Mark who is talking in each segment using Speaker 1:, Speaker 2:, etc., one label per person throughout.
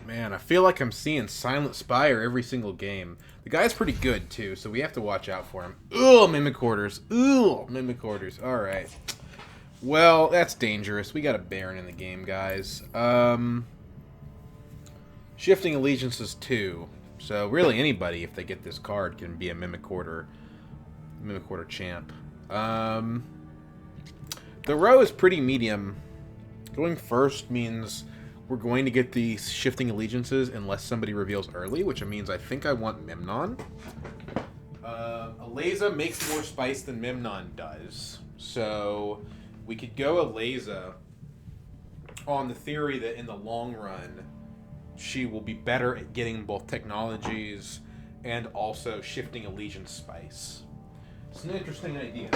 Speaker 1: Man, I feel like I'm seeing Silent Spire every single game. The guy's pretty good, too, so we have to watch out for him. Ugh, Mimic Orders. Ugh, Mimic Orders. Alright. Well, that's dangerous. We got a Baron in the game, guys. Shifting Allegiances 2. So, really, anybody, if they get this card, can be a Mimic Order champ. The row is pretty medium. Going first means we're going to get the Shifting Allegiances unless somebody reveals early, which means I think I want Memnon. Ilesa makes more spice than Memnon does. So we could go Ilesa on the theory that in the long run, she will be better at getting both technologies and also Shifting Allegiance spice. It's an interesting idea.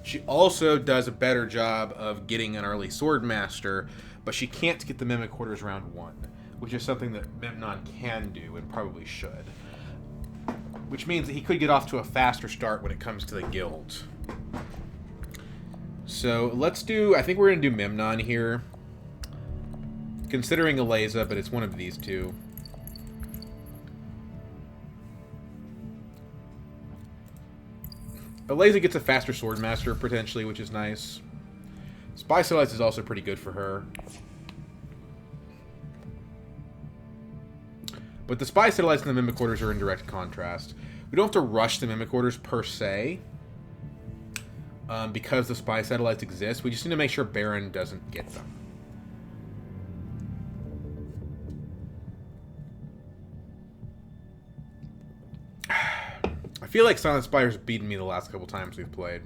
Speaker 1: She also does a better job of getting an early Swordmaster, but she can't get the Mimic Orders round 1, which is something that Memnon can do and probably should. Which means that he could get off to a faster start when it comes to the guild. So let's do, I think we're going to do Memnon here. Considering Ilesa, but it's one of these two. Ilesa gets a faster Swordmaster, potentially, which is nice. Spy Satellites is also pretty good for her. But the Spy Satellites and the Mimic Orders are in direct contrast. We don't have to rush the Mimic Orders, per se. Because the Spy Satellites exist. We just need to make sure Baron doesn't get them. I feel like Silent Spire's beaten me the last couple times we've played.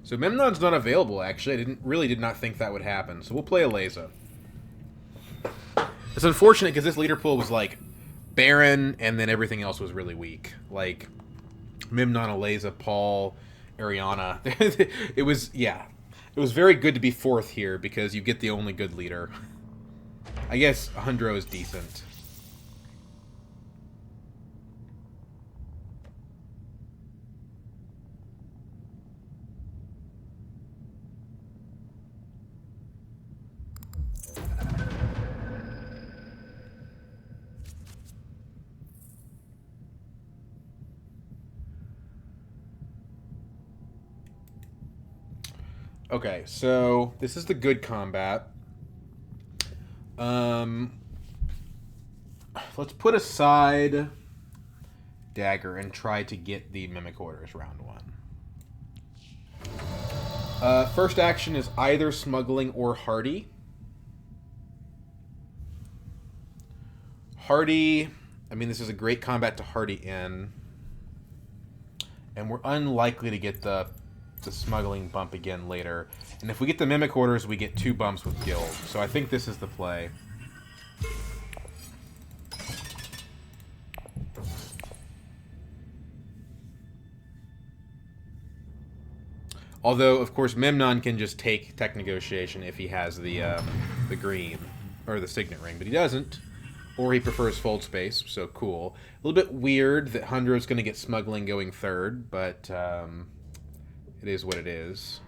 Speaker 1: So Memnon's not available, actually. I really did not think that would happen. So we'll play Ilesa. It's unfortunate because this leader pool was like Baron, and then everything else was really weak. Like Memnon, Ilesa, Paul, Ariana. It was, yeah. It was very good to be 4th here because you get the only good leader. I guess Hundro is decent. Okay, so this is the good combat. Let's put aside Dagger and try to get the Mimic Orders round 1. First action is either Smuggling or Hardy. Hardy, I mean, this is a great combat to Hardy in. And we're unlikely to get the Smuggling bump again later. And if we get the Mimic Orders, we get 2 bumps with Guild. So I think this is the play. Although, of course, Memnon can just take Tech Negotiation if he has the green, or the Signet Ring, but he doesn't. Or he prefers Fold Space, so cool. A little bit weird that Hundro's going to get Smuggling going 3rd, but it is what it is.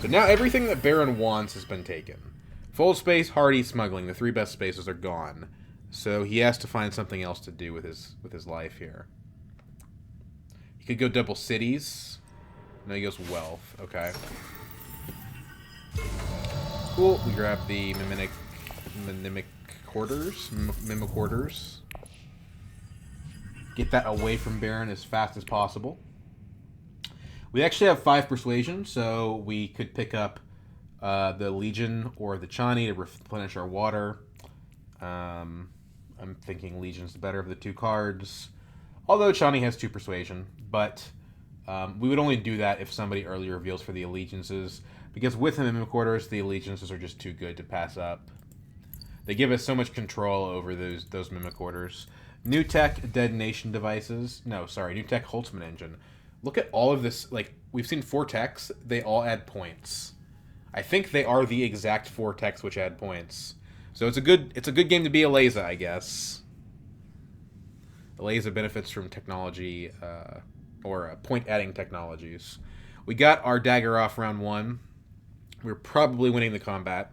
Speaker 1: So now everything that Baron wants has been taken. Fold Space, Hardy, Smuggling. The 3 best spaces are gone. So he has to find something else to do with his life here. He could go double Cities. No, he goes Wealth. Okay. Cool. We grab the Mimic Quarters. Get that away from Baron as fast as possible. We actually have 5 Persuasion, so we could pick up the Legion or the Chani to replenish our water. I'm thinking Legion's the better of the 2 cards. Although Chani has 2 Persuasion, but we would only do that if somebody early reveals for the Allegiances, because with the Mimic Orders, the Allegiances are just too good to pass up. They give us so much control over those Mimic Orders. New Tech Detonation Devices. No, sorry, New Tech Holtzman Engine. Look at all of this. Like, we've seen 4 techs. They all add points. I think they are the exact 4 techs which add points. So it's a good game to be Ilesa, I guess. Ilesa benefits from technology, or point-adding technologies. We got our dagger off round 1. We're probably winning the combat,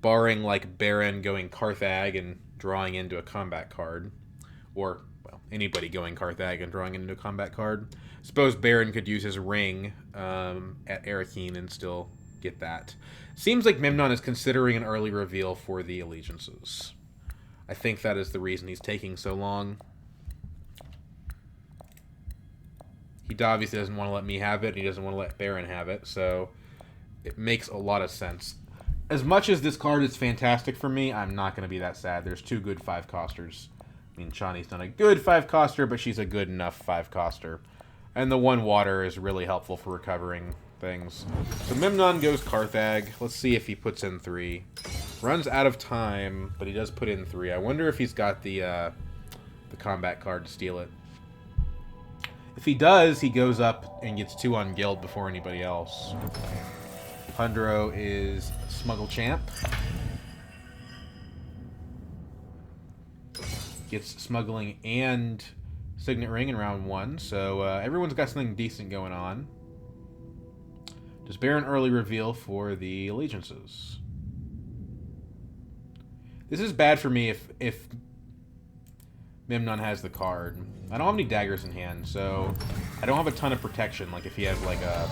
Speaker 1: barring like Baron going Carthag and drawing into a combat card, or well, anybody going Carthag and drawing into a combat card. Suppose Baron could use his ring at Arakeen and still get that. Seems like Memnon is considering an early reveal for the allegiances. I think that is the reason he's taking so long. He obviously doesn't want to let me have it, and he doesn't want to let Baron have it, so it makes a lot of sense. As much as this card is fantastic for me, I'm not going to be that sad. There's 2 good 5-costers. I mean, Shani's not a good 5-coster, but she's a good enough 5-coster. And the 1 water is really helpful for recovering things. So Memnon goes Carthag. Let's see if he puts in 3. Runs out of time, but he does put in 3. I wonder if he's got the combat card to steal it. If he does, he goes up and gets 2 on Guild before anybody else. Hundro is Smuggle Champ. Gets Smuggling and Signet Ring in round 1, so everyone's got something decent going on. Does Baron early reveal for the allegiances? This is bad for me if Memnon has the card. I don't have any daggers in hand, so I don't have a ton of protection. Like if he has like a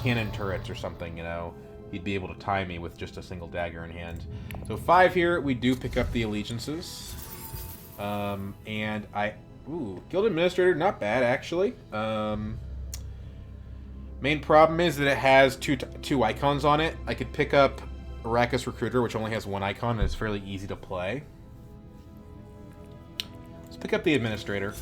Speaker 1: cannon turrets or something, you know, he'd be able to tie me with just a single dagger in hand. So 5 here, we do pick up the allegiances. And Guild Administrator, not bad actually. Main problem is that it has two icons on it. I could pick up Arrakis Recruiter, which only has 1 icon and is fairly easy to play. Let's pick up the Administrator.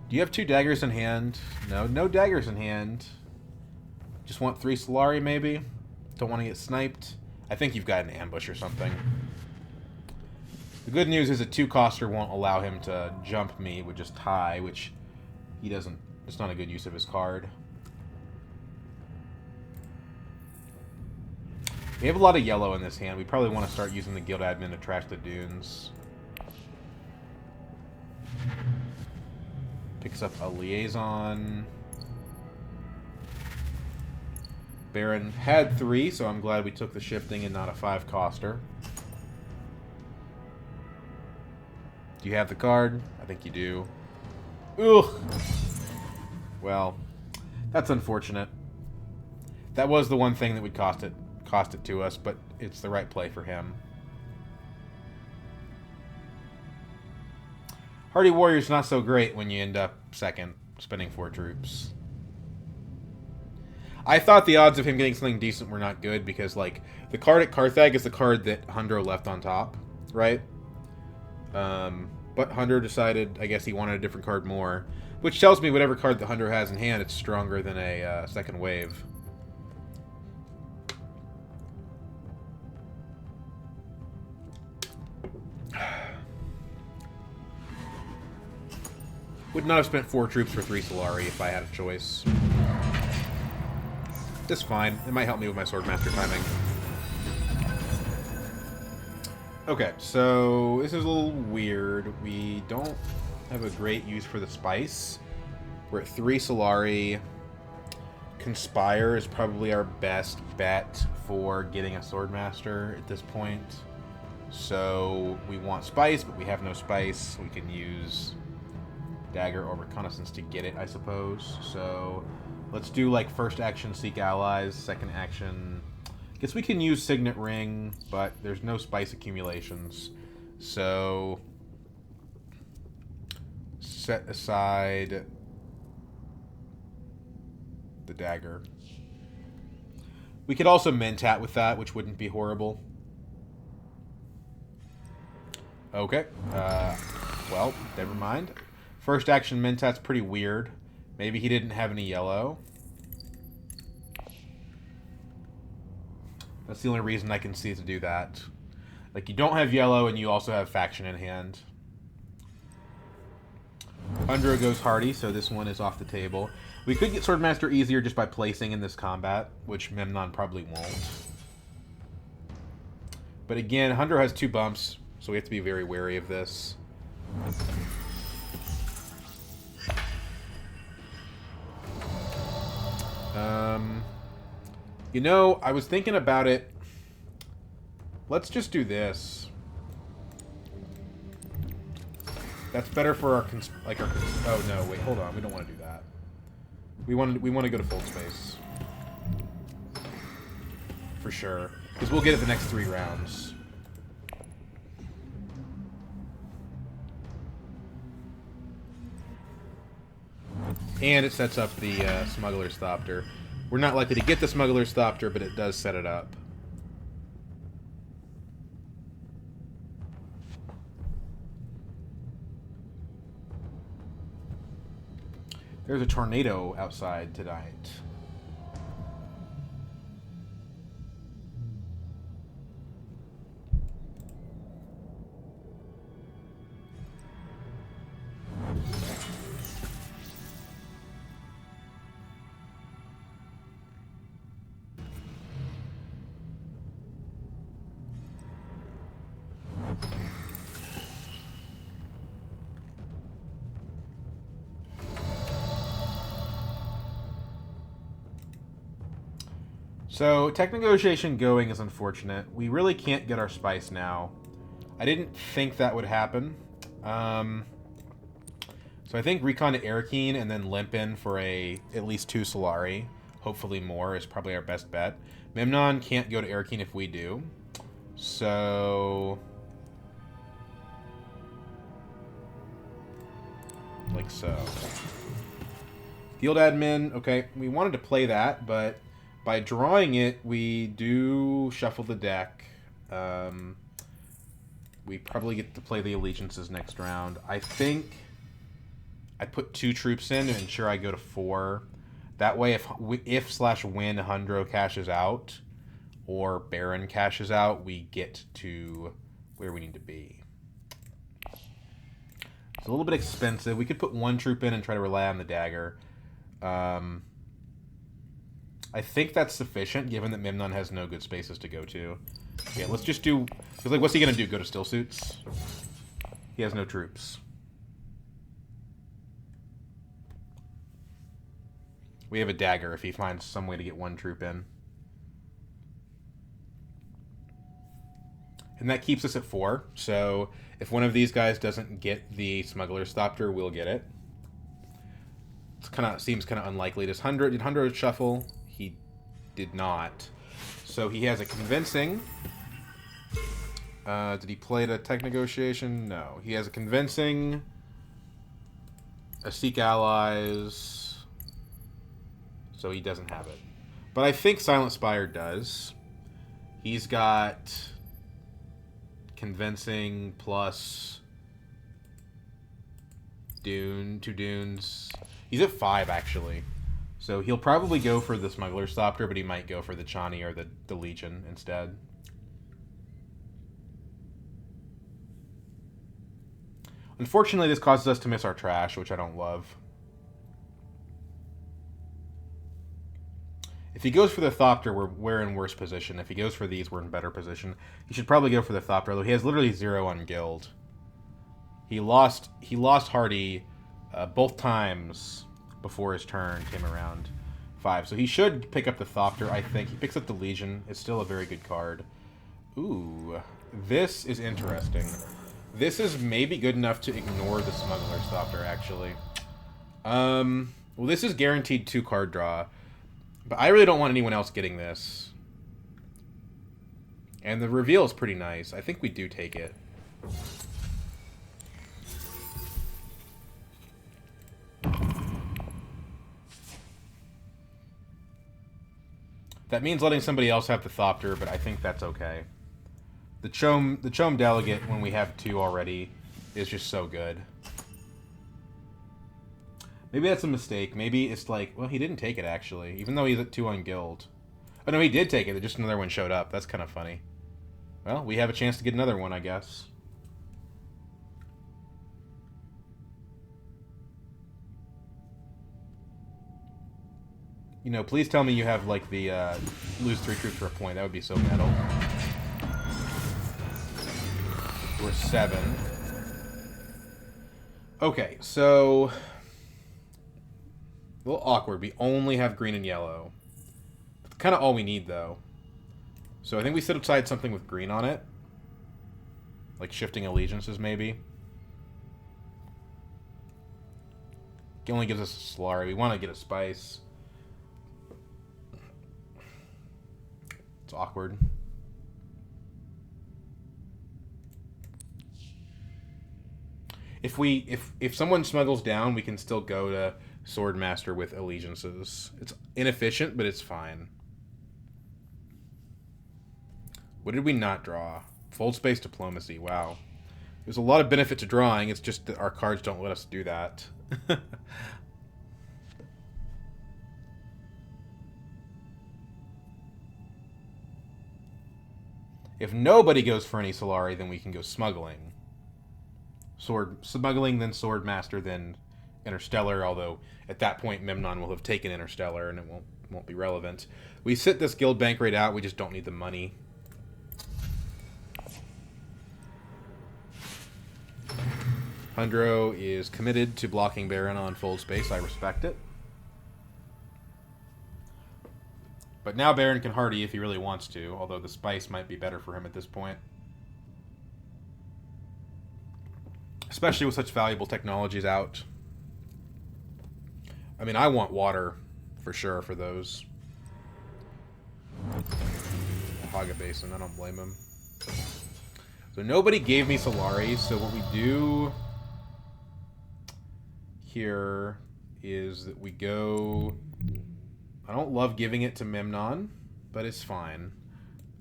Speaker 1: Do you have 2 daggers in hand? No, no daggers in hand. Just want 3 Solari, maybe? Don't want to get sniped? I think you've got an ambush or something. The good news is a 2-coster won't allow him to jump me with just tie, which he doesn't... It's not a good use of his card. We have a lot of yellow in this hand. We probably want to start using the Guild Admin to trash the dunes. Picks up a Liaison. Baron had 3, so I'm glad we took the shifting and not a 5-coster. Do you have the card? I think you do. Ugh! Well, that's unfortunate. That was the one thing that would cost it to us, but it's the right play for him. Hardy Warrior's not so great when you end up second, spending 4 troops. I thought the odds of him getting something decent were not good because, like, the card at Carthag is the card that Hundro left on top, right? But Hundro decided, I guess he wanted a different card more, which tells me whatever card that Hundro has in hand, it's stronger than a second wave. Would not have spent 4 troops for 3 Solari if I had a choice. It's fine. It might help me with my Swordmaster timing. Okay, so this is a little weird. We don't have a great use for the spice. We're at 3 Solari. Conspire is probably our best bet for getting a Swordmaster at this point. So we want spice, but we have no spice. We can use Dagger or Reconnaissance to get it, I suppose. So let's do like first action Seek Allies, second action... Guess we can use Signet Ring, but there's no spice accumulations. So set aside the dagger. We could also Mentat with that, which wouldn't be horrible. Okay. Well, never mind. First action Mentat's pretty weird. Maybe he didn't have any yellow. That's the only reason I can see to do that. Like, you don't have yellow, and you also have faction in hand. Hundro goes Hardy, so this one is off the table. We could get Swordmaster easier just by placing in this combat, which Memnon probably won't. But again, Hundro has 2 bumps, so we have to be very wary of this. You know, I was thinking about it. Let's just do this. That's better for our oh no, wait, hold on. We don't want to do that. We want to go to full space. For sure. Because we'll get it the next 3 rounds. And it sets up the Smuggler's Thopter. We're not likely to get the Smuggler's Thopter, but it does set it up. There's a tornado outside tonight. So, tech negotiation going is unfortunate. We really can't get our spice now. I didn't think that would happen. So I think Recon to Arakeen and then limp in for at least 2 Solari. Hopefully more is probably our best bet. Memnon can't go to Arakeen if we do. So... like so. Field admin, okay, we wanted to play that, but by drawing it, we do shuffle the deck. We probably get to play the allegiances next round. I think I put 2 troops in to ensure I go to 4. That way, if/when Hundro cashes out or Baron cashes out, we get to where we need to be. It's a little bit expensive. We could put 1 troop in and try to rely on the dagger. I think that's sufficient, given that Memnon has no good spaces to go to. Yeah, let's just do... Because, like, what's he going to do? Go to still suits? He has no troops. We have a dagger if he finds some way to get 1 troop in. And that keeps us at 4. So, if one of these guys doesn't get the Smuggler's Thopter, we'll get it. It seems kind of unlikely. Did Hundro shuffle? He did not. So he has a convincing. Did he play the tech negotiation? No. He has a convincing. A seek allies. So he doesn't have it. But I think Silent Spire does. He's got convincing plus 2 dunes. He's at 5 actually. So he'll probably go for the Smuggler's Thopter, but he might go for the Chani or the Legion instead. Unfortunately, this causes us to miss our trash, which I don't love. If he goes for the Thopter, we're in worse position. If he goes for these, we're in better position. He should probably go for the Thopter, although he has literally 0 on Guild. He lost Hardy both times before his turn came around. 5. So he should pick up the Thopter, I think. He picks up the Legion. It's still a very good card. Ooh. This is interesting. This is maybe good enough to ignore the Smuggler's Thopter, actually. Well, this is guaranteed 2 card draw. But I really don't want anyone else getting this. And the reveal is pretty nice. I think we do take it. That means letting somebody else have the Thopter, but I think that's okay. The Chom Delegate, when we have 2 already, is just so good. Maybe that's a mistake. Maybe it's like, well, he didn't take it, actually. Even though he's at 2 on Guild. Oh, no, he did take it. Just another one showed up. That's kind of funny. Well, we have a chance to get another one, I guess. You know, please tell me you have, like, the, lose 3 troops for a point. That would be so metal. We're 7. Okay, so... a little awkward. We only have green and yellow. That's kind of all we need, though. So I think we set aside something with green on it. Like shifting allegiances, maybe. It only gives us a Solari. We want to get a spice. It's awkward. If someone smuggles down, we can still go to Swordmaster with allegiances. It's inefficient, but it's fine. What did we not draw? Fold space diplomacy. Wow. There's a lot of benefit to drawing. It's just that our cards don't let us do that. If nobody goes for any Solari, then we can go smuggling. Smuggling, then Swordmaster, then Interstellar, although at that point Memnon will have taken Interstellar and it won't be relevant. We sit this guild bank rate out, we just don't need the money. Hundro is committed to blocking Baron on fold space. I respect it. But now Baron can hardy if he really wants to, although the spice might be better for him at this point. Especially with such valuable technologies out. I mean, I want water for sure for those. Haga Basin, I don't blame him. So nobody gave me Solari, so what we do here is that we go... I don't love giving it to Memnon, but it's fine.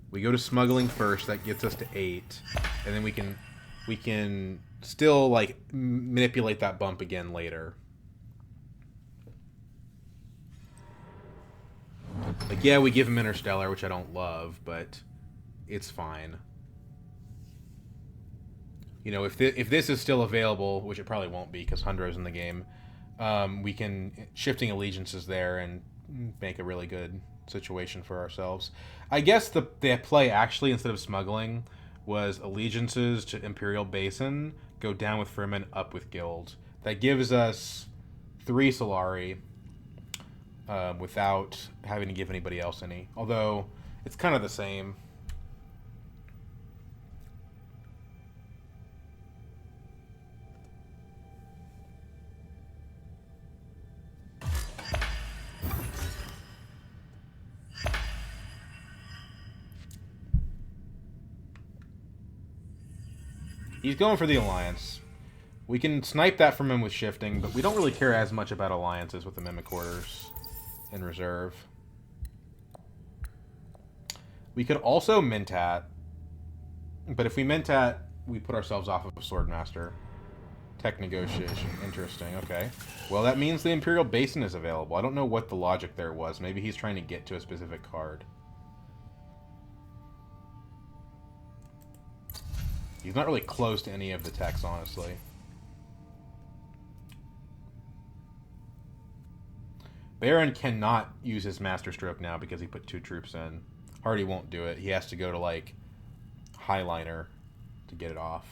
Speaker 1: We go to smuggling first, that gets us to 8, and then we can still like manipulate that bump again later. Like, yeah, we give him Interstellar, which I don't love, but it's fine. You know, if this is still available, which it probably won't be because Hundro's in the game, we can shifting allegiances there and make a really good situation for ourselves. I guess the play actually, instead of smuggling, was allegiances to Imperial Basin, go down with Fremen, up with Guild. That gives us 3 Solari without having to give anybody else any. Although, it's kind of the same. He's going for the Alliance. We can snipe that from him with shifting, but we don't really care as much about alliances with the Mimic Orders in reserve. We could also Mentat, but if we Mentat, we put ourselves off of a Swordmaster. Tech negotiation. Interesting, okay. Well, that means the Imperial Basin is available. I don't know what the logic there was. Maybe he's trying to get to a specific card. He's not really close to any of the techs, honestly. Baron cannot use his Master Stroke now because he put 2 troops in. Hardy won't do it. He has to go to, like, Highliner to get it off.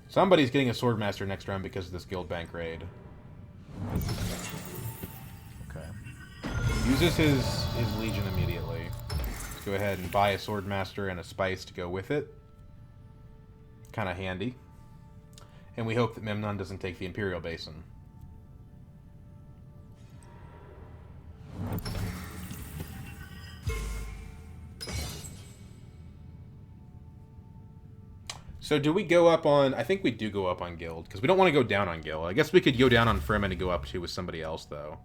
Speaker 1: Somebody's getting a Swordmaster next round because of this Guild Bank raid. Okay. Uses his Legion immediately. Let's go ahead and buy a Swordmaster and a Spice to go with it. Kind of handy. And we hope that Memnon doesn't take the Imperial Basin. So do we go up on... I think we do go up on Guild, because we don't want to go down on Guild. I guess we could go down on Fremen and go up to with somebody else, though.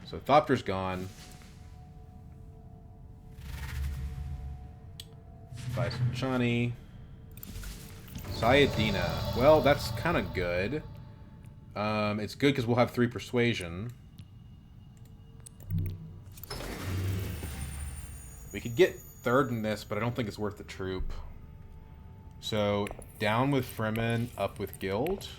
Speaker 1: So Thopter's gone. Buy some Chani. Sayadina. Well, that's kind of good. It's good because we'll have 3 Persuasion. We could get 3rd in this, but I don't think it's worth the troop. So, down with Fremen, up with Guild.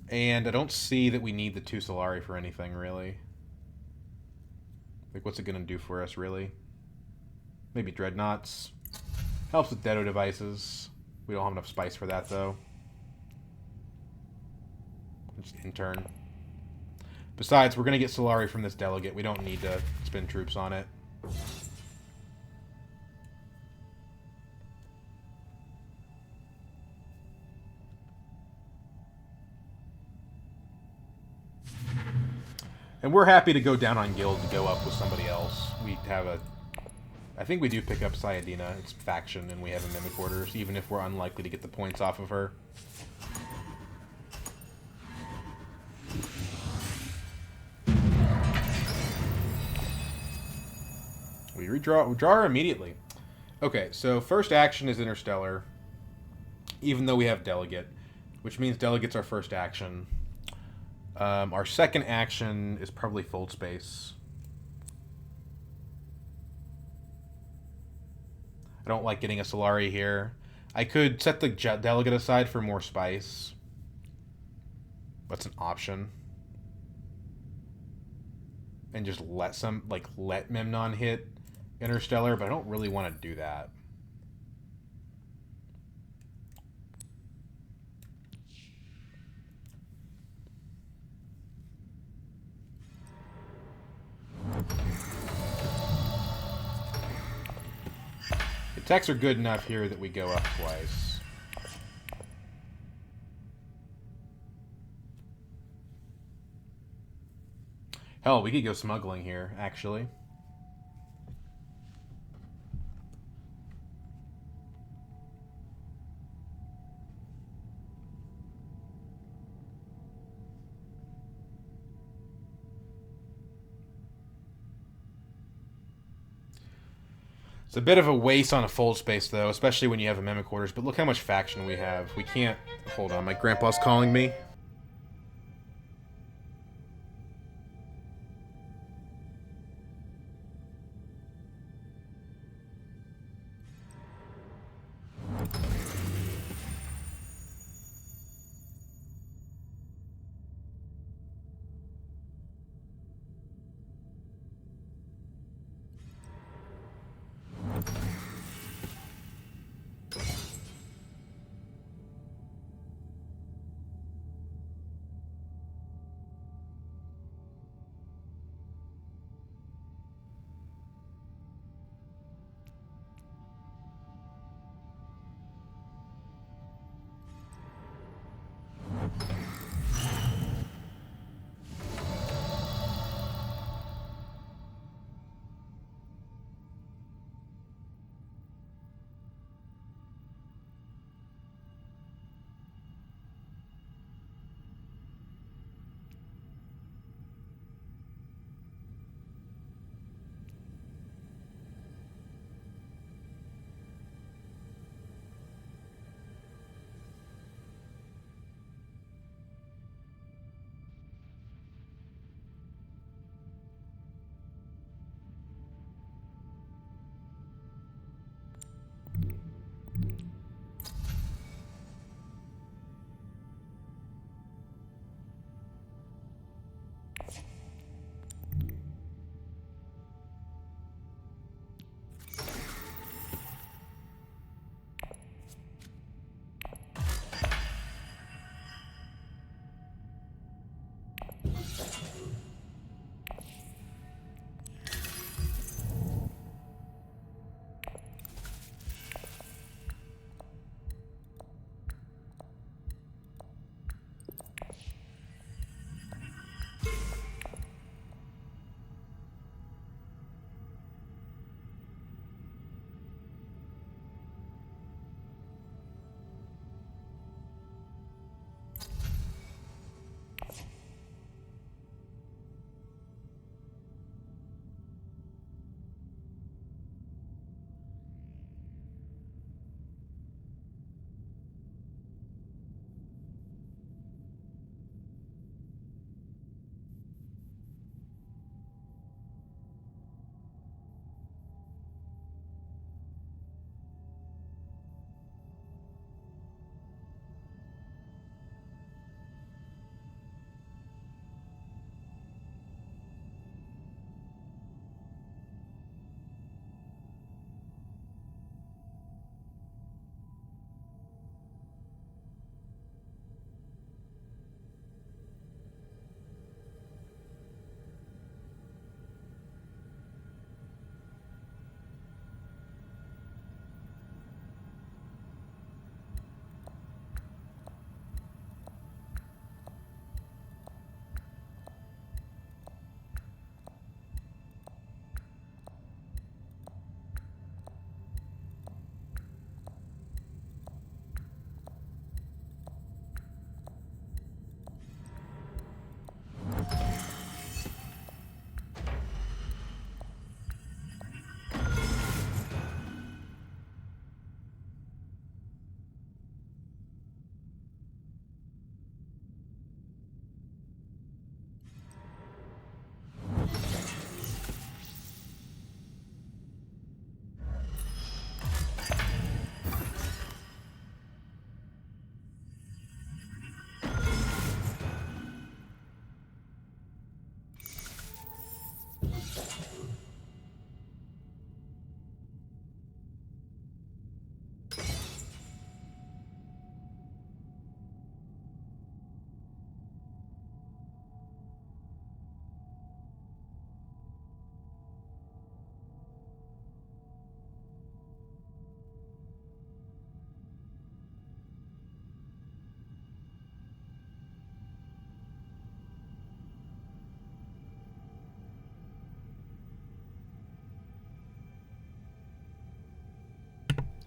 Speaker 1: And I don't see that we need the 2 Solari for anything, really. Like, what's it going to do for us, really? Maybe dreadnoughts. Helps with Deado devices. We don't have enough spice for that, though. Just intern. Besides, we're going to get Solari from this delegate. We don't need to spend troops on it. And we're happy to go down on Guild to go up with somebody else. We have a... I think we do pick up Sayadina. It's faction, and we have a Mimic Orders, even if we're unlikely to get the points off of her. We draw her immediately. Okay, so first action is Interstellar, even though we have Delegate, which means Delegate's our first action. Our second action is probably Fold Space. I don't like getting a Solari here. I could set the Delegate aside for more spice. That's an option. And just let Memnon hit Interstellar, but I don't really want to do that. The techs are good enough here that we go up twice. Hell, we could go smuggling here, actually. It's a bit of a waste on a fold space, though, especially when you have a Mimic Quarters. But look how much faction we have. We can't... Hold on, my grandpa's calling me.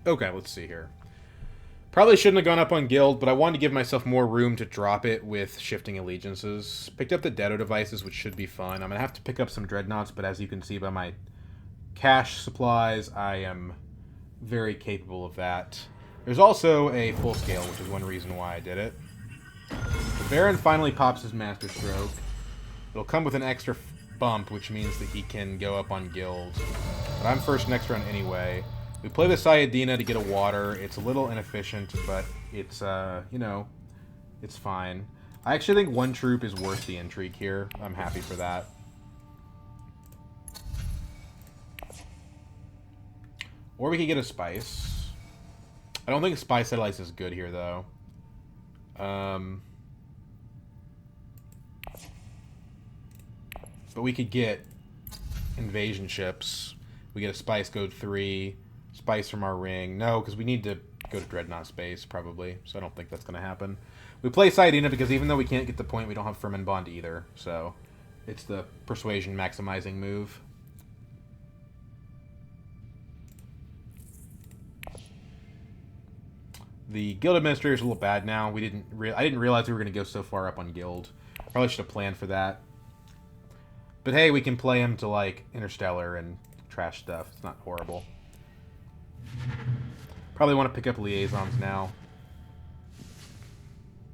Speaker 1: Okay, let's see here. Probably shouldn't have gone up on Guild, but I wanted to give myself more room to drop it with shifting allegiances. Picked up the Dedo devices, which should be fun. I'm going to have to pick up some dreadnoughts, but as you can see by my cash supplies, I am very capable of that. There's also a full scale, which is one reason why I did it. The Baron finally pops his Master Stroke. It'll come with an extra bump, which means that he can go up on Guild. But I'm first next round anyway. We play the Sayadina to get a water. It's a little inefficient, but it's, you know, it's fine. I actually think one troop is worth the intrigue here. I'm happy for that. Or we could get a Spice. I don't think Spy Satellites is good here, though. But we could get invasion ships. We get a Spice Code 3. Spice from our ring. No, because we need to go to Dreadnought space, probably. So I don't think that's going to happen. We play Sayadina because even though we can't get the point, we don't have Firmin Bond either. So it's the persuasion maximizing move. The Guild Administrator is a little bad now. I didn't realize we were going to go so far up on Guild. Probably should have planned for that. But hey, we can play him to, like, Interstellar and trash stuff. It's not horrible. Probably want to pick up Liaisons now.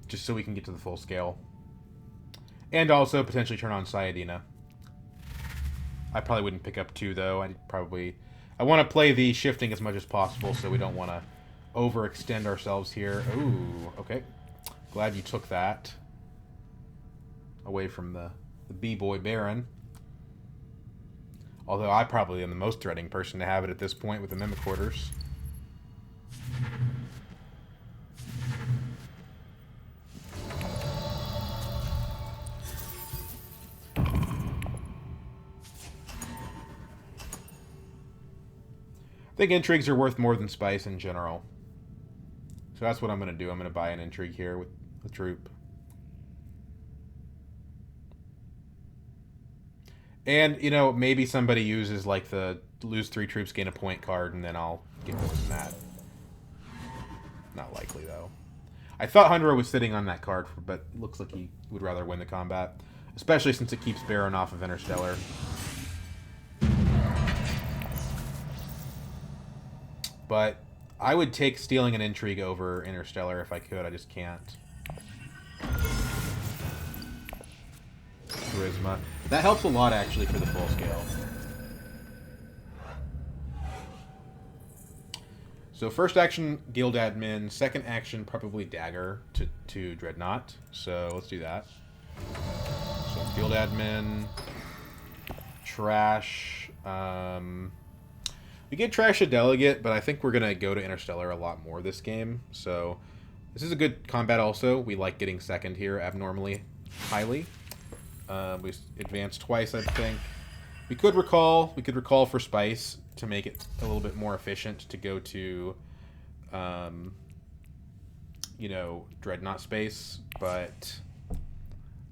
Speaker 1: Just so we can get to the full scale. And also potentially turn on Sayadina. I probably wouldn't pick up 2, though. I want to play the shifting as much as possible, so we don't want to overextend ourselves here. Ooh, okay. Glad you took that. Away from the B-boy Baron. Although I probably am the most threatening person to have it at this point with the Mimic Quarters. I think intrigues are worth more than spice in general. So that's what I'm going to do. I'm going to buy an intrigue here with the troop. And, you know, maybe somebody uses, like, the lose 3 troops, gain a point card, and then I'll get more than that. Not likely, though. I thought Hunro was sitting on that card, but it looks like he would rather win the combat. Especially since it keeps Baron off of Interstellar. But I would take stealing an intrigue over Interstellar if I could. I just can't. Charisma. That helps a lot, actually, for the full scale. So first action, Guild Admin. Second action, probably Dagger to Dreadnought. So let's do that. So Guild Admin. Trash. We get trash a delegate, but I think we're going to go to Interstellar a lot more this game. So this is a good combat also. We like getting second here abnormally highly. We advanced twice, I think. We could recall for Spice to make it a little bit more efficient to go to, you know, Dreadnought space. But I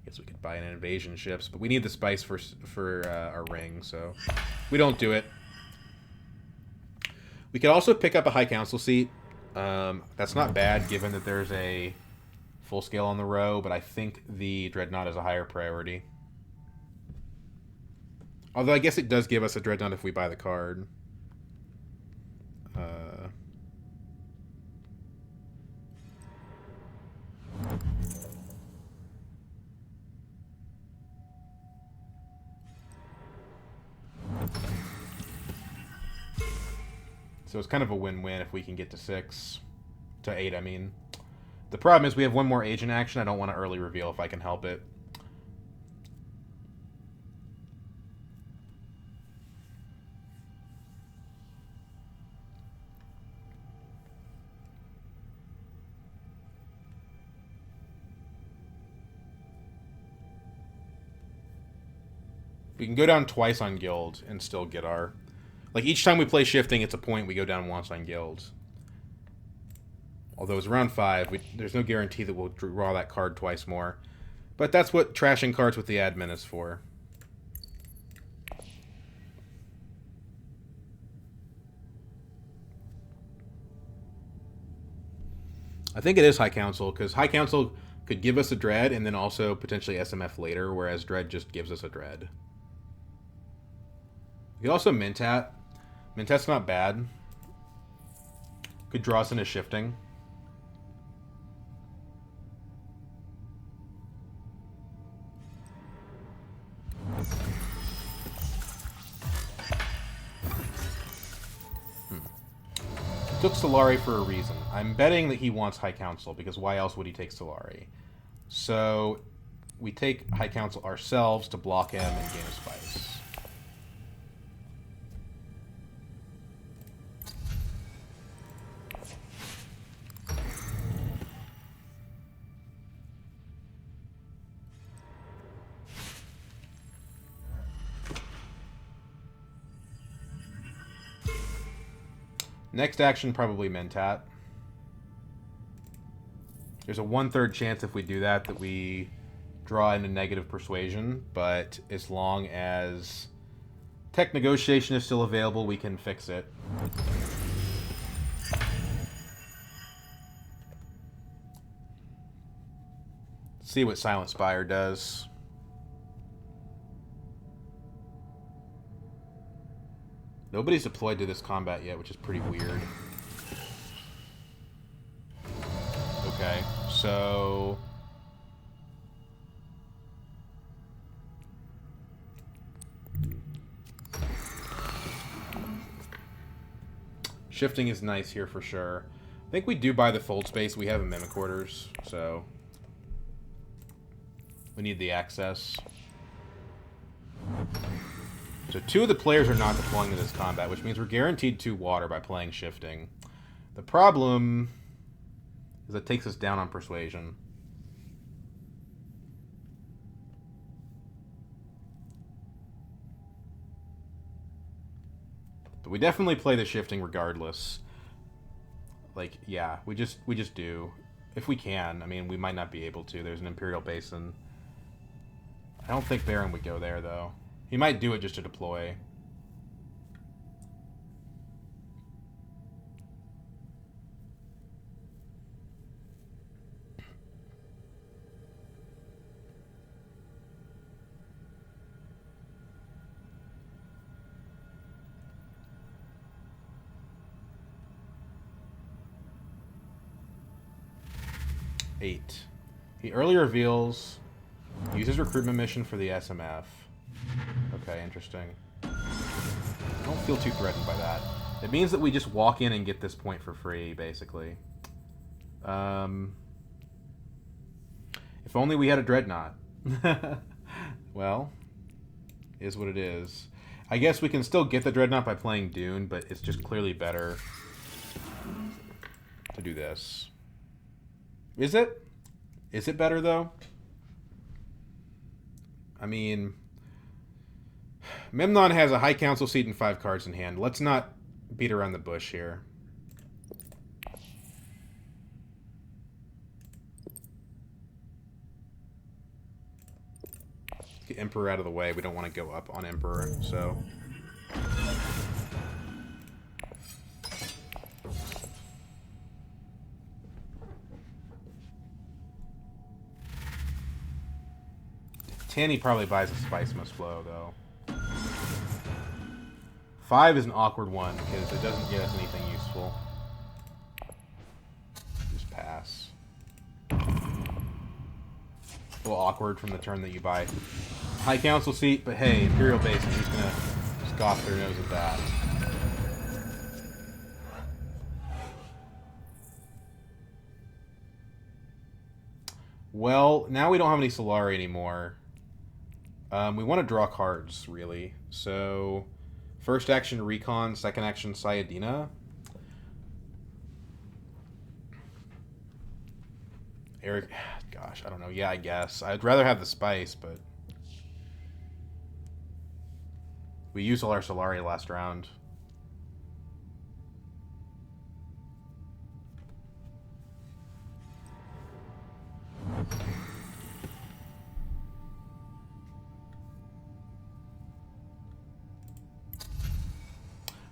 Speaker 1: guess we could buy an invasion ships. But we need the Spice for our ring, so we don't do it. We could also pick up a High Council seat. That's not bad, given that there's a full scale on the row, but I think the Dreadnought is a higher priority. Although I guess it does give us a Dreadnought if we buy the card. So it's kind of a win-win if we can get to 6. To 8, I mean. The problem is we have one more agent action. I don't want to early reveal if I can help it. We can go down twice on Guild and still get our... Like, each time we play shifting, it's a point. We go down once on Guild. Although it's round 5, there's no guarantee that we'll draw that card twice more. But that's what trashing cards with the admin is for. I think it is High Council, because High Council could give us a Dread and then also potentially SMF later, whereas Dread just gives us a Dread. You could also Mentat. Mentat's not bad. Could draw us into shifting. Took Solari for a reason. I'm betting that he wants High Council, because why else would he take Solari? So we take High Council ourselves to block him and gain a Spice. Next action, probably Mentat. There's a 1/3 chance if we do that we draw into negative persuasion, but as long as tech negotiation is still available, we can fix it. See what Silent Spire does. Nobody's deployed to this combat yet, which is pretty weird. Okay, so... Shifting is nice here for sure. I think we do buy the fold space. We have a Mimic Quarters, so... We need the access. So 2 of the players are not deploying to this combat, which means we're guaranteed 2 water by playing shifting. The problem is it takes us down on persuasion. But we definitely play the shifting regardless. Like, yeah, we just do. If we can. I mean, we might not be able to. There's an Imperial Basin. I don't think Baron would go there, though. He might do it just to deploy. Eight. He early reveals, uses recruitment mission for the SMF. Okay, interesting. I don't feel too threatened by that. It means that we just walk in and get this point for free, basically. If only we had a dreadnought. Well, is what it is. I guess we can still get the dreadnought by playing Dune, but it's just clearly better to do this. Is it? Is it better, though? I mean... Memnon has a High Council seat and 5 cards in hand. Let's not beat around the bush here. Get Emperor out of the way. We don't want to go up on Emperor, so... Tanny probably buys a Spice Must Flow, though. 5 is an awkward one, because it doesn't get us anything useful. Just pass. A little awkward from the turn that you buy High Council seat, but hey, Imperial Base is just gonna scoff their nose at that. Well, now we don't have any Solari anymore. We want to draw cards, really. So, first action Recon, second action Sayadina. Eric, gosh, I don't know. Yeah, I guess. I'd rather have the Spice, but... We used all our Solari last round.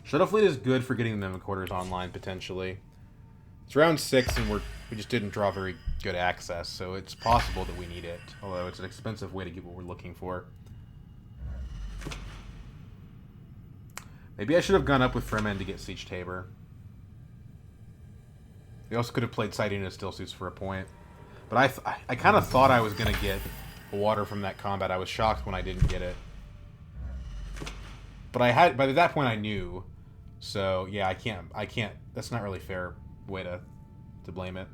Speaker 1: Shuttle Fleet is good for getting the Mimic Quarters online, potentially. It's round 6, and we just didn't draw very good access, so it's possible that we need it. Although it's an expensive way to get what we're looking for. Maybe I should have gone up with Fremen to get Siege Tabor. We also could have played Sidina Still Suits for a point. But I kind of thought I was going to get a water from that combat. I was shocked when I didn't get it. But by that point I knew. So, yeah, I can't, that's not really a fair way to blame it.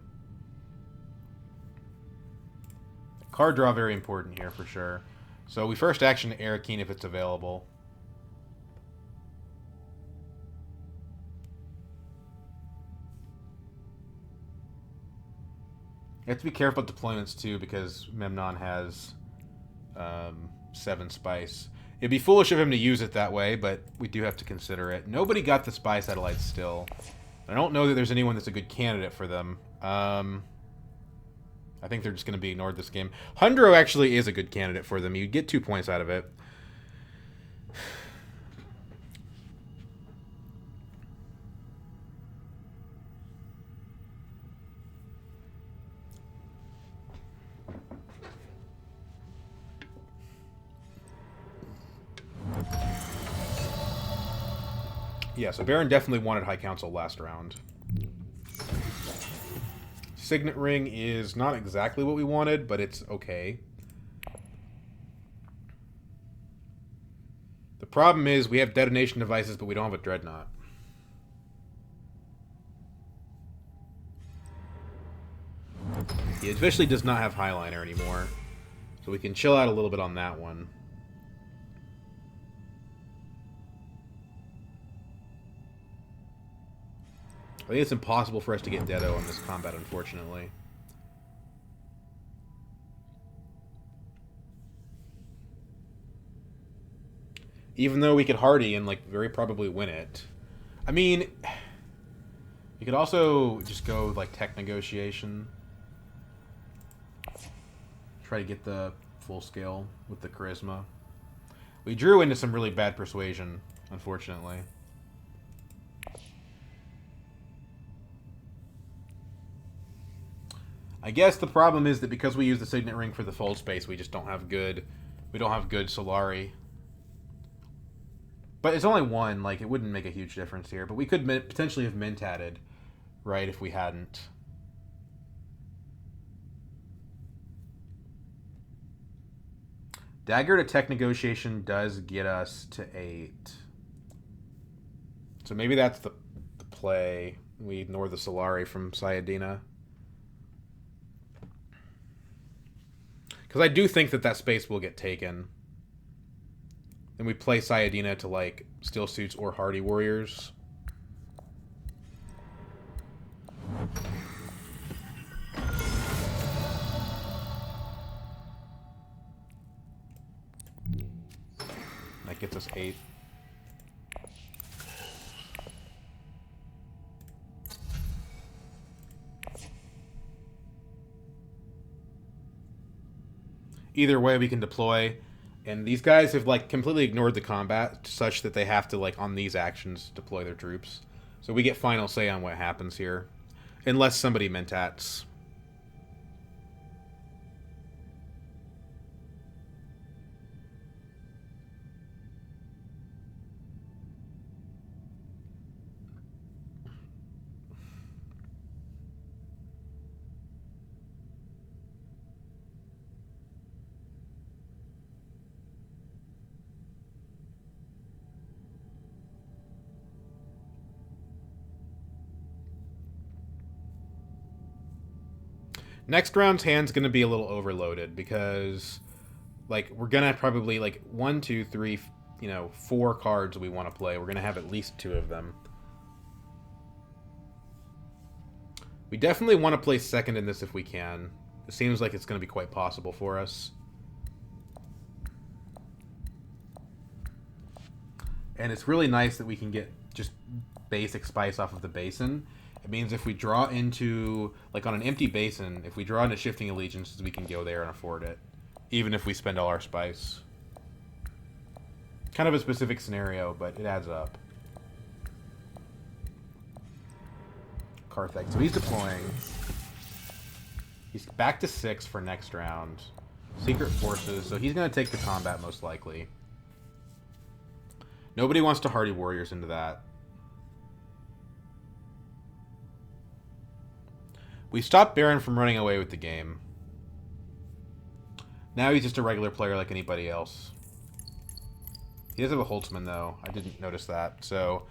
Speaker 1: Card draw very important here for sure. So we first action Arakeen if it's available. You have to be careful with deployments too, because Memnon has 7 spice. It'd be foolish of him to use it that way, but we do have to consider it. Nobody got the spy satellites still. I don't know that there's anyone that's a good candidate for them. I think they're just going to be ignored this game. Hundro actually is a good candidate for them. You get 2 points out of it. Yeah, so Baron definitely wanted High Council last round. Signet Ring is not exactly what we wanted, but it's okay. The problem is we have detonation devices, but we don't have a dreadnought. He officially does not have Highliner anymore, so we can chill out a little bit on that one. I think it's impossible for us to get Deado in this combat, unfortunately. Even though we could hardy and, like, very probably win it. I mean, you could also just go, like, tech negotiation. Try to get the full scale with the charisma. We drew into some really bad persuasion, unfortunately. I guess the problem is that because we use the Signet Ring for the fold space, we just don't have good... We don't have good Solari. But it's only 1, like, it wouldn't make a huge difference here. But we could potentially have mint-added, right, if we hadn't. Dagger to tech negotiation does get us to 8. So maybe that's the play. We ignore the Solari from Sayadina. Because I do think that space will get taken. And we play Sayadina to, like, Still Suits or Hardy Warriors. That gets us 8. Either way, we can deploy. And these guys have, like, completely ignored the combat such that they have to, like, on these actions, deploy their troops. So we get final say on what happens here. Unless somebody mentats. Next round's hand's going to be a little overloaded because, like, we're going to probably, like, 1, 2, 3, 4 cards we want to play. We're going to have at least 2 of them. We definitely want to play second in this if we can. It seems like it's going to be quite possible for us. And it's really nice that we can get just basic spice off of the basin. It means if we draw into, like on an empty basin, if we draw into Shifting Allegiances, we can go there and afford it. Even if we spend all our spice. Kind of a specific scenario, but it adds up. Carthage. So he's deploying. He's back to 6 for next round. Secret Forces, so he's going to take the combat most likely. Nobody wants to Hardy Warriors into that. We stopped Baron from running away with the game. Now he's just a regular player like anybody else. He does have a Holtzman, though. I didn't notice that. So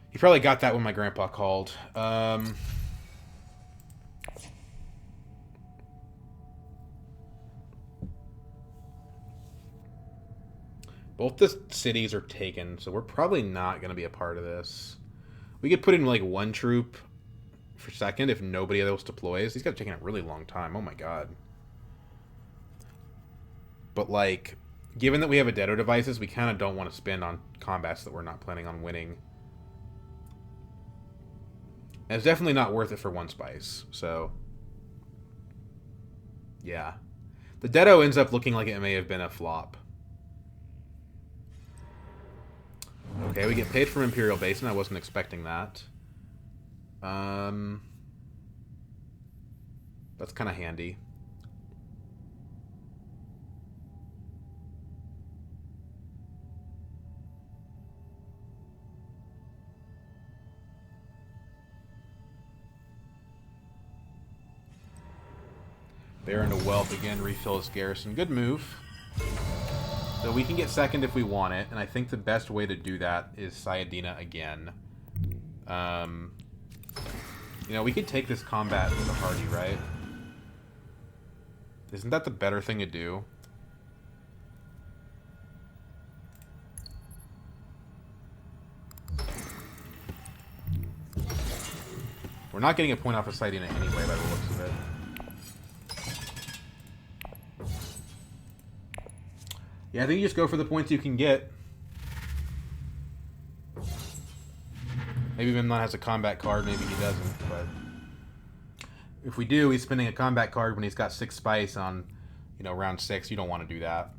Speaker 1: he probably got that when my grandpa called. Both the cities are taken, so we're probably not going to be a part of this. We could put in like 1 troop for second if nobody else deploys. These guys are taking a really long time. Oh my god. But like, given that we have a Dedo devices, we kind of don't want to spend on combats that we're not planning on winning. And it's definitely not worth it for 1 spice, so... yeah. The Dedo ends up looking like it may have been a flop. Okay, we get paid from Imperial Basin. I wasn't expecting that. That's kind of handy. Baron to Wealth again, refill his garrison. Good move. So we can get second if we want it, and I think the best way to do that is Sayadina again. You know, we could take this combat with a Hardy, right? Isn't that the better thing to do? We're not getting a point off of Sayadina anyway, by the looks of it. Yeah, I think you just go for the points you can get. Maybe Memnon has a combat card, maybe he doesn't, but... if we do, he's spending a combat card when he's got 6 spice on, you know, round 6. You don't want to do that.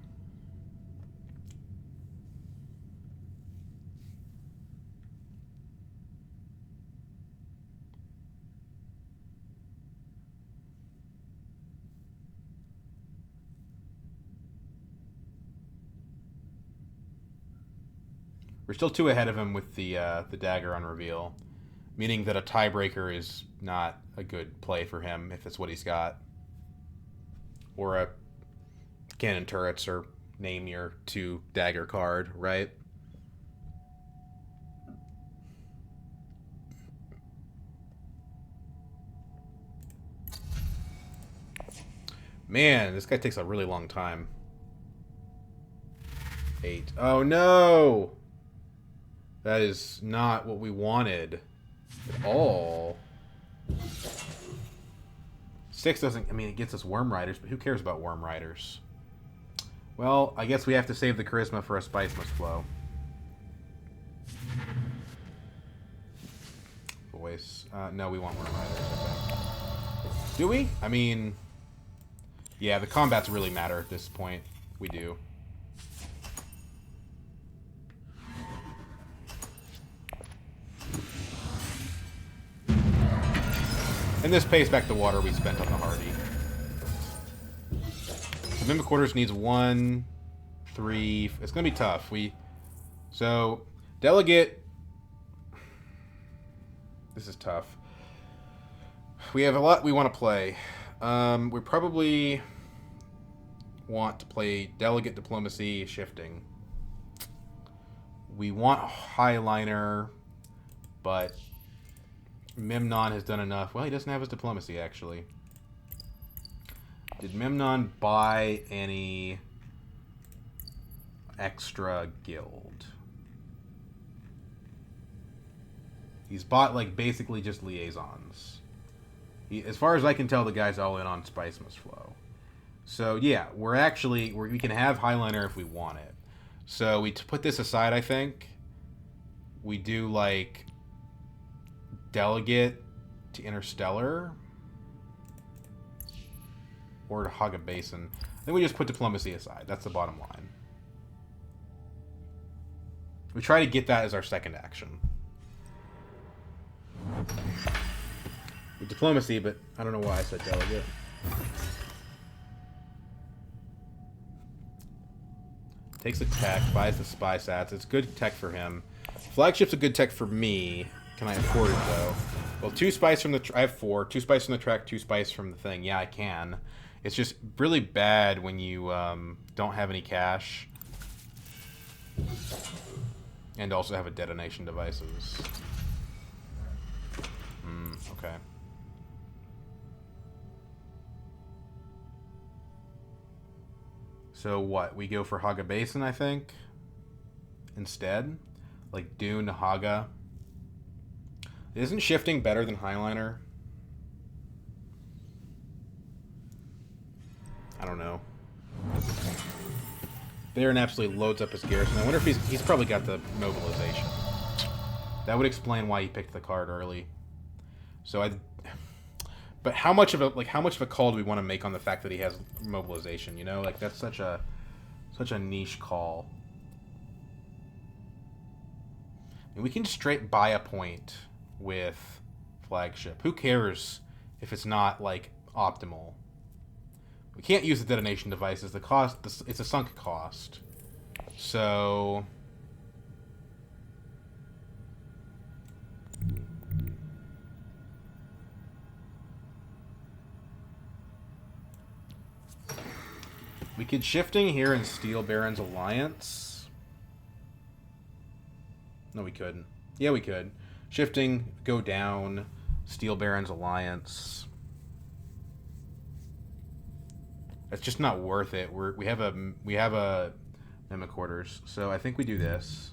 Speaker 1: We're still 2 ahead of him with the dagger on reveal, meaning that a tiebreaker is not a good play for him if it's what he's got. Or a cannon turrets, or name your 2 dagger card, right? Man, this guy takes a really long time. 8. Oh no! That is not what we wanted at all. 6 doesn't... I mean, it gets us Worm Riders, but who cares about Worm Riders? Well, I guess we have to save the charisma for a Spice Must Flow. Voice. No, we want Worm Riders, I think. Do we? I mean... yeah, the combats really matter at this point. We do. And this pays back the water we spent on the Hardy. The Mimic Quarters needs 1, 3... it's going to be tough. So, Delegate... this is tough. We have a lot we want to play. We probably want to play Delegate, Diplomacy, Shifting. We want Highliner, but... Memnon has done enough. Well, he doesn't have his diplomacy, actually. Did Memnon buy any extra guild? He's bought, like, basically just liaisons. As far as I can tell, the guy's all in on Spice Must Flow. So, yeah, we can have Highliner if we want it. So, we put this aside, I think. We do, like... Delegate to Interstellar, or to Haga Basin. Then we just put Diplomacy aside. That's the bottom line. We try to get that as our second action. with diplomacy, but I don't know why I said delegate. Takes a tech, buys the spy sats. It's good tech for him. Flagship's a good tech for me. Can I afford it, though? Well, 2 spies from the... I have 4. 2 spies from the track, 2 spies from the thing. Yeah, I can. It's just really bad when you don't have any cash. And also have a detonation devices. Okay. So what? We go for Haga Basin, I think? Instead? Like Dune to Haga. Isn't shifting better than Highliner? I don't know. Baron absolutely loads up his garrison. I wonder if he's probably got the mobilization. That would explain why he picked the card early. So but how much of a call do we want to make on the fact that he has mobilization, you know? Like that's such a niche call. And we can straight buy a point with flagship. Who cares if it's not like optimal? We can't use the detonation devices. The cost, it's a sunk cost. So we could shifting here and steal Baron's alliance. No, we couldn't. Yeah, we could. Shifting, go down, steal Baron's alliance. That's just not worth it. We have a Mimic Quarters, so I think we do this.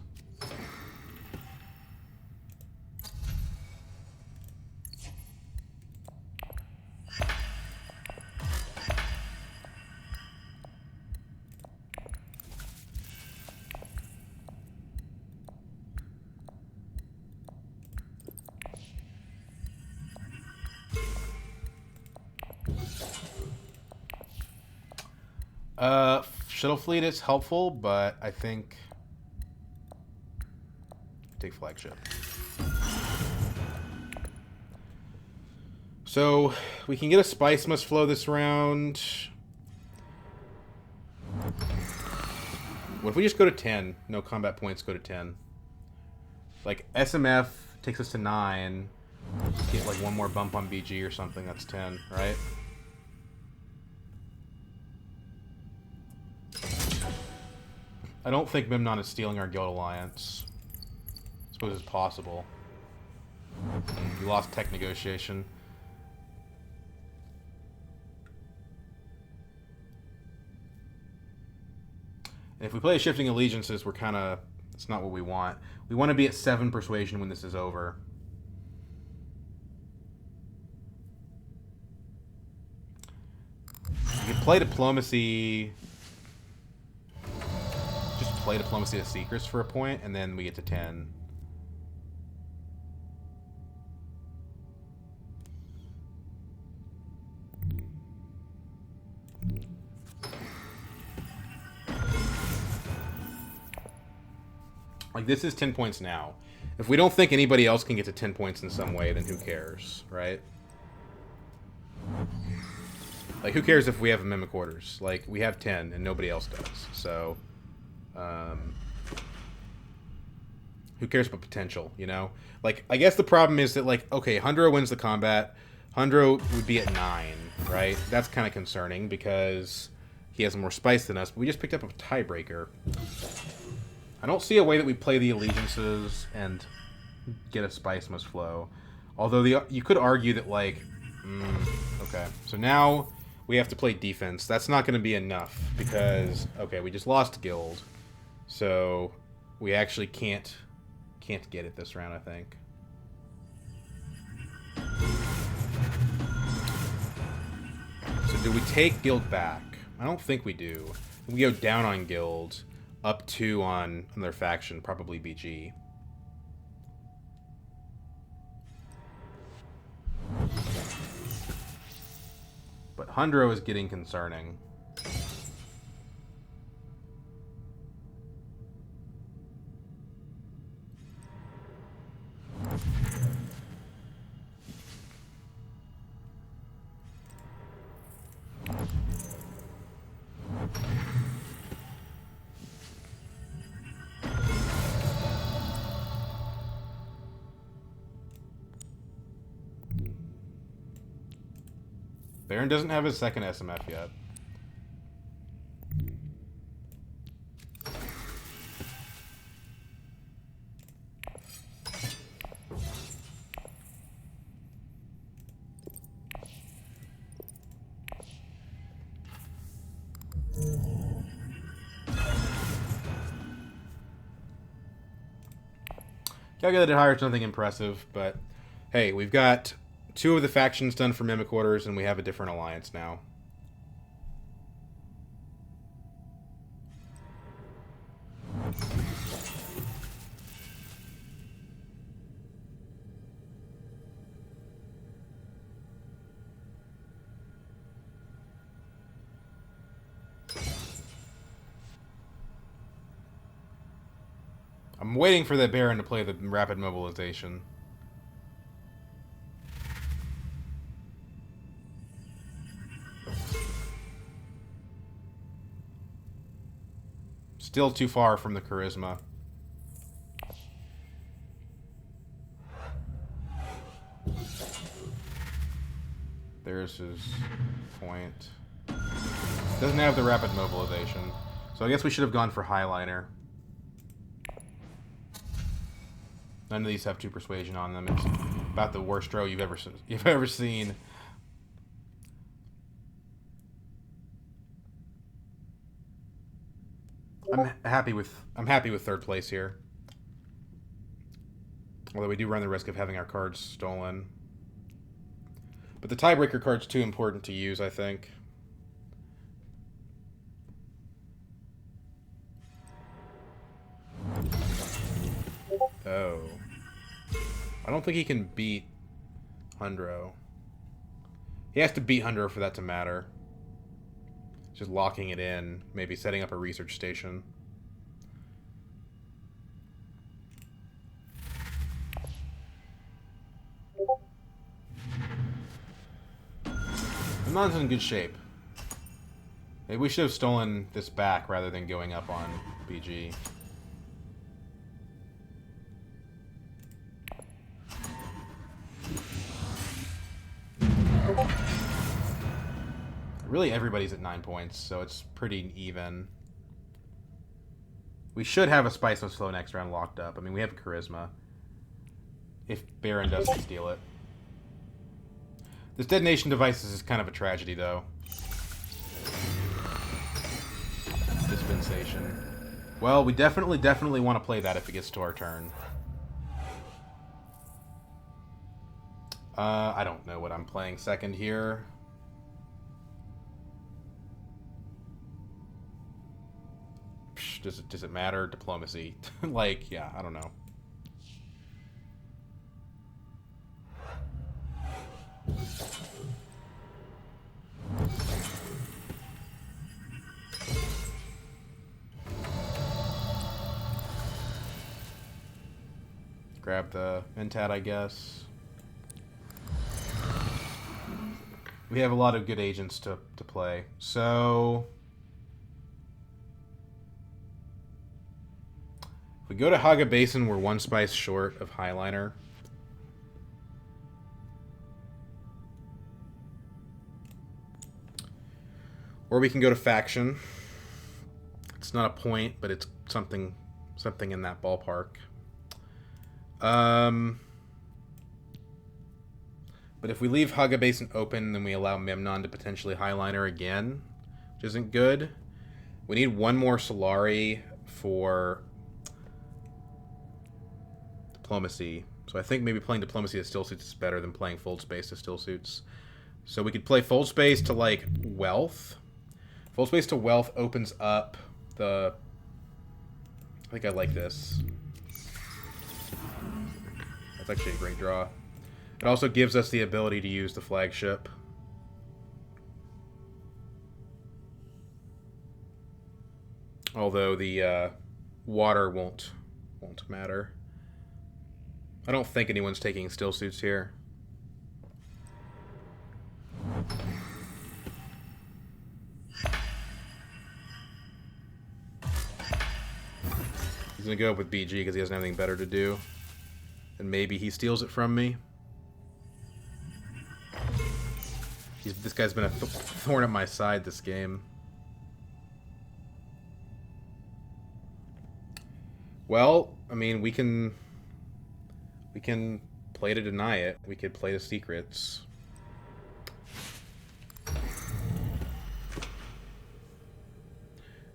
Speaker 1: Shuttle fleet is helpful, but I think take flagship. So we can get a Spice Must Flow this round. What if we just go to 10? No combat points, go to 10. Like SMF takes us to 9. Get like one more bump on BG or something, that's 10, right? I don't think Memnon is stealing our guild alliance. I suppose it's possible. We lost tech negotiation. And if we play shifting allegiances, we're kind of... It's not what we want. We want to be at 7 persuasion when this is over. You can play diplomacy... Play diplomacy to Seekers for a point, and then we get to 10. Like, this is 10 points now. If we don't think anybody else can get to 10 points in some way, then who cares, right? Like, who cares if we have Mimic Quarters? Like, we have 10, and nobody else does, so... who cares about potential, you know? Like, I guess the problem is that, like, okay, Hundro wins the combat. Hundro would be at 9, right? That's kind of concerning because he has more spice than us, but we just picked up a tiebreaker. I don't see a way that we play the allegiances and get a Spice Must Flow. Although you could argue that, like... okay, so now we have to play defense. That's not going to be enough because, okay, we just lost guild. So we actually can't get it this round, I think. So do we take guild back? I don't think we do. We go down on guild, up 2 on their faction, probably BG. But Hundro is getting concerning. Baron doesn't have his second SMF yet. Calculated higher is nothing impressive, but hey, we've got 2 of the factions done for Mimic Orders, and we have a different alliance now. I'm waiting for the Baron to play the rapid mobilization. Still too far from the charisma. There's his point. Doesn't have the rapid mobilization. So I guess we should have gone for Highliner. None of these have 2 persuasion on them. It's about the worst row you've ever seen. I'm happy with 3rd place here. Although we do run the risk of having our cards stolen. But the tiebreaker card's too important to use, I think. Oh. I don't think he can beat Hundro. He has to beat Hundro for that to matter. Just locking it in, maybe setting up a research station. Milan's in good shape. Maybe we should have stolen this back rather than going up on BG. Really, everybody's at 9 points, so it's pretty even. We should have a Spice No Slow next round locked up. I mean, we have Charisma. If Baron doesn't steal it. This detonation device is kind of a tragedy, though. Dispensation. Well, we definitely want to play that if it gets to our turn. I don't know what I'm playing second here. Does it matter? Diplomacy. Like, yeah, I don't know. Grab the Mentat, I guess. We have a lot of good agents to play. So if we go to Haga Basin, we're 1 spice short of Highliner. Or we can go to Faction. It's not a point, but it's something in that ballpark. But if we leave Haga Basin open, then we allow Memnon to potentially Highliner again, which isn't good. We need 1 more Solari for Diplomacy. So I think maybe playing Diplomacy to Still Suits is better than playing Fold Space to Still Suits. So we could play Fold Space to, like, Wealth. Fold Space to Wealth opens up the... I think I like this. That's actually a great draw. It also gives us the ability to use the flagship. Although the water won't matter. I don't think anyone's taking Still Suits here. He's going to go up with BG because he doesn't have anything better to do. And maybe he steals it from me. This guy's been a thorn at my side this game. Well, I mean, we can play to deny it. We could play the secrets.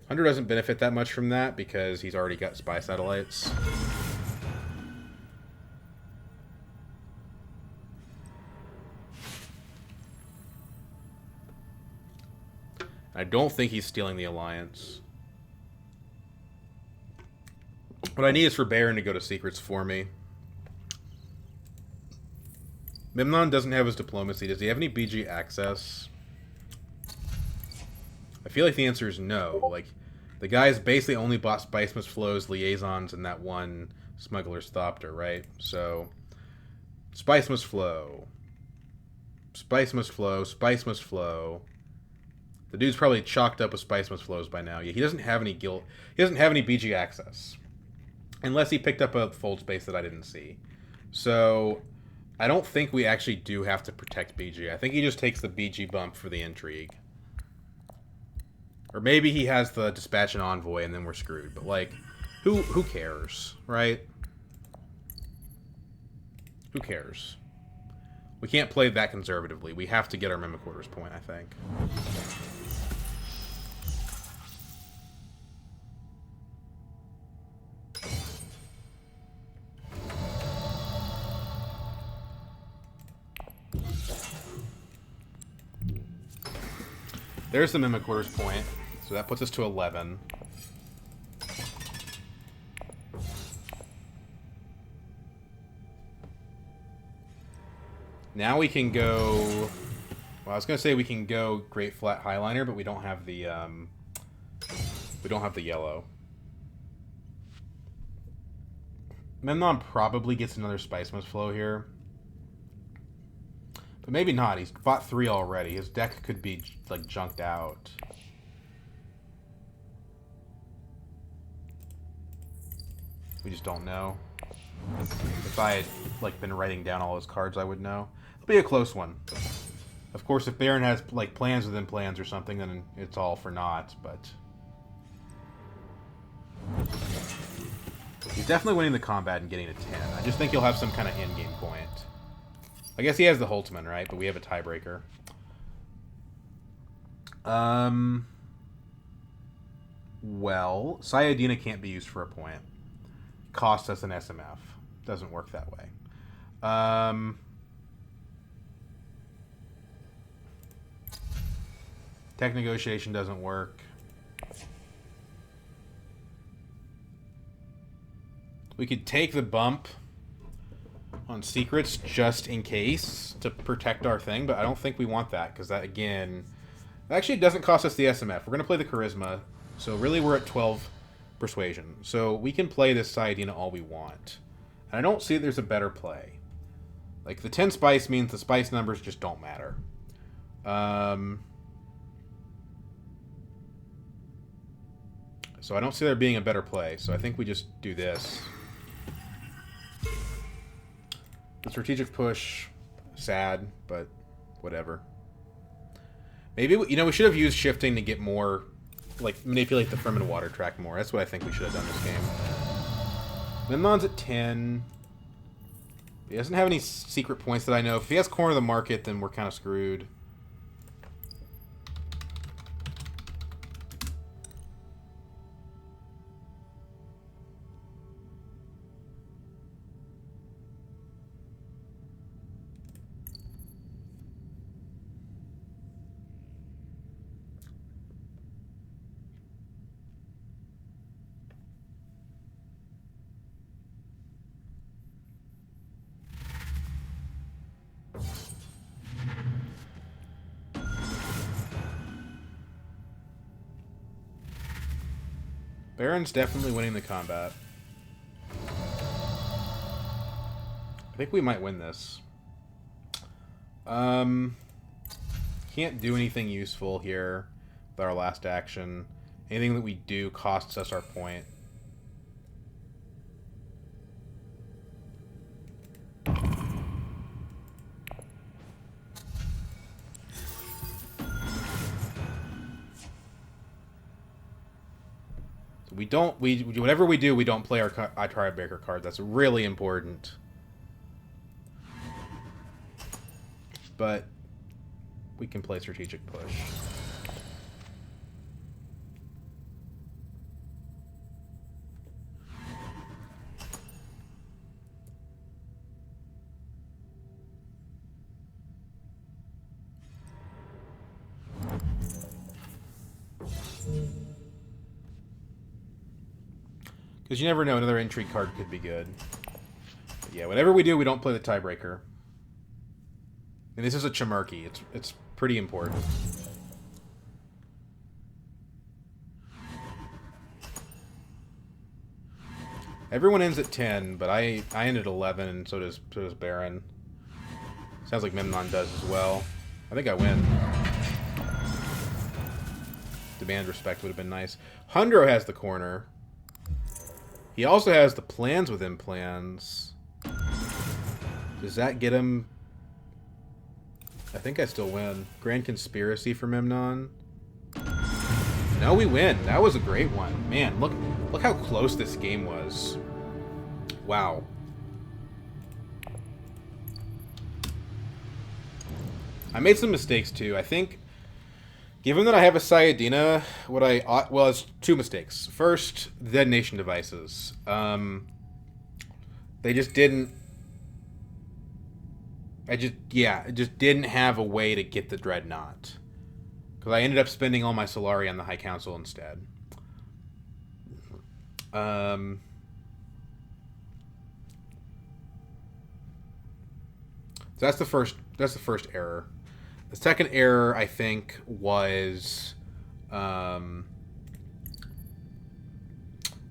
Speaker 1: Hunter doesn't benefit that much from that because he's already got spy satellites. I don't think he's stealing the alliance. What I need is for Baron to go to secrets for me. Memnon doesn't have his diplomacy. Does he have any BG access? I feel like the answer is no. Like, the guy's basically only bought Spicemas Flow's liaisons and that one Smuggler's Thopter, right? So, Spicemas Flow. Spicemas Flow. Spicemas Flow. The dude's probably chalked up with Spicemas Flows by now. Yeah, he doesn't have any guild. He doesn't have any BG access. Unless he picked up a fold space that I didn't see. So, I don't think we actually do have to protect BG. I think he just takes the BG bump for the intrigue. Or maybe he has the dispatch and envoy and then we're screwed. But, like, who cares, right? Who cares? We can't play that conservatively. We have to get our Mimiquarters point, I think. There's the Mimiquarters point. So that puts us to 11. Now we can go... Well, I was going to say we can go Great Flat Highliner, but we don't have the... we don't have the yellow. Memnon probably gets another Spicemas Flow here. But maybe not. He's bought 3 already. His deck could be, like, junked out. We just don't know. If I had, like, been writing down all his cards, I would know. It'll be a close one. Of course, if Baron has, like, plans within plans or something, then it's all for naught, but... He's definitely winning the combat and getting a 10. I just think he'll have some kind of endgame point. I guess he has the Holtzman, right? But we have a tiebreaker. Well, Sayadina can't be used for a point. Costs us an SMF. Doesn't work that way. Tech negotiation doesn't work. We could take the bump on secrets just in case to protect our thing, but I don't think we want that because that, again, actually doesn't cost us the SMF. We're going to play the Charisma, so really we're at 12 Persuasion. So we can play this Sayadina all we want. And I don't see that there's a better play. Like, the 10 spice means the spice numbers just don't matter. So I don't see there being a better play, so I think we just do this. The strategic push, sad, but whatever. Maybe, you know, we should have used shifting to get more, like, manipulate the Firm and Water track more. That's what I think we should have done this game. Memnon's at 10. He doesn't have any secret points that I know. If he has Corner of the Market, then we're kind of screwed. Baron's definitely winning the combat. I think we might win this. Can't do anything useful here with our last action. Anything that we do costs us our point. We don't. Whatever we do, we don't play our tiebreaker card. That's really important. But we can play strategic push. Because you never know, another intrigue card could be good. But yeah, whatever we do, we don't play the tiebreaker. And this is a Chimerky. It's pretty important. Everyone ends at 10, but I end at 11, and so does Baron. Sounds like Memnon does as well. I think I win. Demand respect would have been nice. Hundro has the corner. He also has the plans within plans. Does that get him? I think I still win. Grand Conspiracy for Memnon. No, we win. That was a great one. Man, look how close this game was. Wow. I made some mistakes too. I think, given that I have a Sayadina, what I ought... Well, it's two mistakes. First, the detonation devices. They just didn't... it just didn't have a way to get the dreadnought. Because I ended up spending all my Solari on the High Council instead. So that's the first error. The second error, I think, was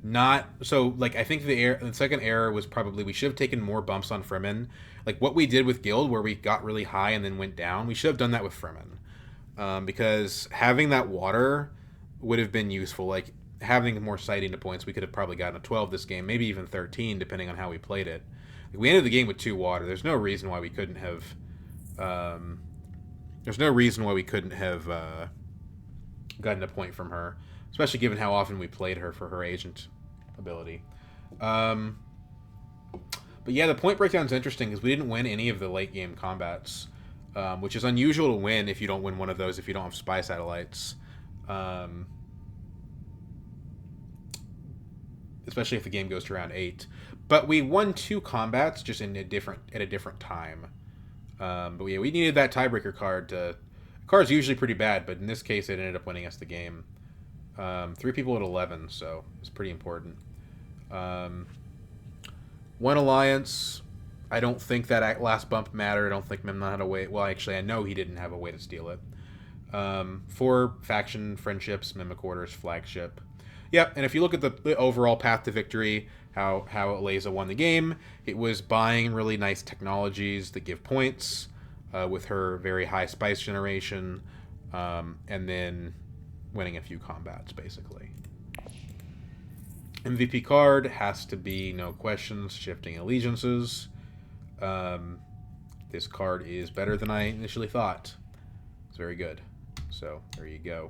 Speaker 1: not so. Like, I think the second error was probably we should have taken more bumps on Fremen. Like what we did with Guild, where we got really high and then went down. We should have done that with Fremen, because having that water would have been useful. Like having more sighting to points, we could have probably gotten a 12 this game, maybe even 13, depending on how we played it. Like, we ended the game with 2 water. There's no reason why we couldn't have. There's no reason why we couldn't have gotten a point from her, especially given how often we played her for her agent ability. But yeah, the point breakdown is interesting because we didn't win any of the late game combats, which is unusual to win if you don't win one of those if you don't have spy satellites, especially if the game goes to round 8. But we won 2 combats just at a different time. But yeah, we needed that tiebreaker card. Card's usually pretty bad, but in this case, it ended up winning us the game. 3 people at 11, so it's pretty important. One alliance. I don't think that last bump mattered. I don't think Memnon had a way. Well, actually, I know he didn't have a way to steal it. 4 faction friendships, Mimic Orders, flagship. Yep, and if you look at the overall path to victory, how Ilesa won the game, it was buying really nice technologies that give points with her very high spice generation, and then winning a few combats, basically. MVP card has to be, no questions, Shifting Allegiances. This card is better than I initially thought. It's very good. So, there you go.